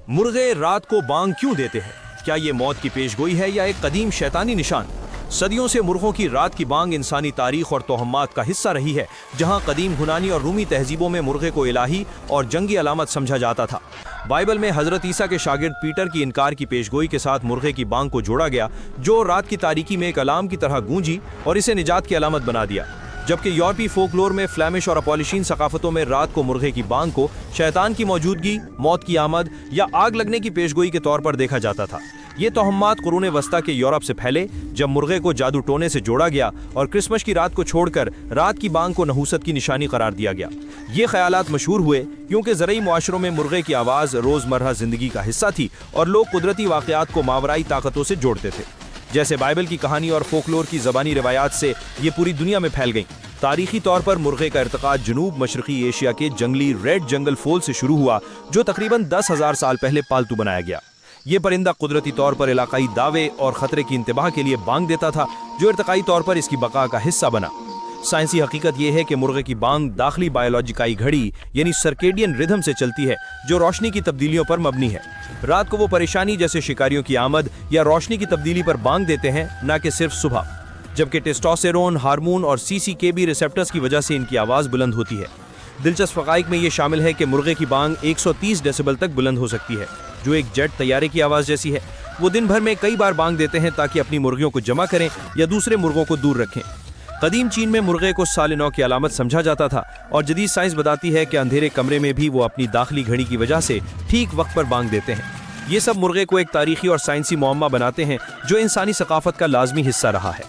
मुर्गे रात को बांग क्यों देते हैं? क्या ये मौत की पेशगोई है या एक कदीम शैतानी निशान? सदियों से मुर्गों की रात की बांग इंसानी तारीख और तोहमात का हिस्सा रही है, जहां कदीम यूनानी और रूमी तहजीबों में मुर्गे को इलाही और जंगी अलामत समझा जाता था। बाइबल में हजरत ईसा के शागिर्द पीटर की इनकार की पेशगोई के साथ मुर्गे की बांग को जोड़ा गया, जो रात की तारीकी में एक अलार्म की तरह गूंजी और इसे निजात की अलामत बना दिया। जबकि यूरोपीय फोकलोर में फ्लैमिश और अपॉलिशीन सकाफतों में रात को मुर्गे की बांग को शैतान की मौजूदगी, मौत की आमद या आग लगने की पेशगोई के तौर पर देखा जाता था। ये तोहम्मात कुरून वस्ता के यूरोप से फैले, जब मुर्गे को जादू टोने से जोड़ा गया और क्रिसमस की रात को छोड़कर रात की बांग को नहूसत की निशानी करार दिया गया। ये ख्यालात मशहूर हुए क्योंकि ज़रई मुआशरों में मुर्गे की आवाज़ रोज़मर्रा ज़िंदगी का हिस्सा थी और लोग कुदरती वाक़यात को मावराई ताकतों से जोड़ते थे। जैसे बाइबल की कहानी और फोकलोर की ज़बानी रिवायात से ये पूरी दुनिया में फैल गई। तारीखी तौर पर मुर्गे का इर्तिका जनूब मशरकी एशिया के जंगली रेड जंगल फोल से शुरू हुआ, जो तकरीबन 10,000 साल पहले पालतू बनाया गया। ये परिंदा कुदरती तौर पर इलाकाई दावे और खतरे की इंतबाह के लिए बांग देता था, जो इर्तिकाई तौर पर इसकी बका का हिस्सा बना। साइंसी हकीकत यह है कि मुर्गे की बांग दाखिली बायोलॉजिकाई घड़ी यानी सर्केडियन रिदम से चलती है, जो रोशनी की तब्दीलियों पर मबनी है। रात को वो परेशानी जैसे शिकारियों की आमद या रोशनी की तब्दीली पर बांग देते हैं, न कि सिर्फ सुबह। जबकि टेस्टोस्टेरोन हार्मोन और सीसीकेबी रिसेप्टर्स की वजह से इनकी आवाज़ बुलंद होती है। दिलचस्प हक़ाइक़ में ये शामिल है कि मुर्गे की बांग 130 डेसिबल तक बुलंद हो सकती है, जो एक जेट तैयारे की आवाज़ जैसी है। वो दिन भर में कई बार बांग देते हैं ताकि अपनी मुर्गियों को जमा करें या दूसरे मुर्गों को दूर रखें। कदीम चीन में मुर्गे को साल नौ की अलामत समझा जाता था और जदीद साइंस बताती है कि अंधेरे कमरे में भी वो अपनी दाखिली घड़ी की वजह से ठीक वक्त पर बांग देते हैं। ये सब मुर्गे को एक तारीखी और साइंसी मुअम्मा बनाते हैं, जो इंसानी सकाफत का लाजमी हिस्सा रहा है।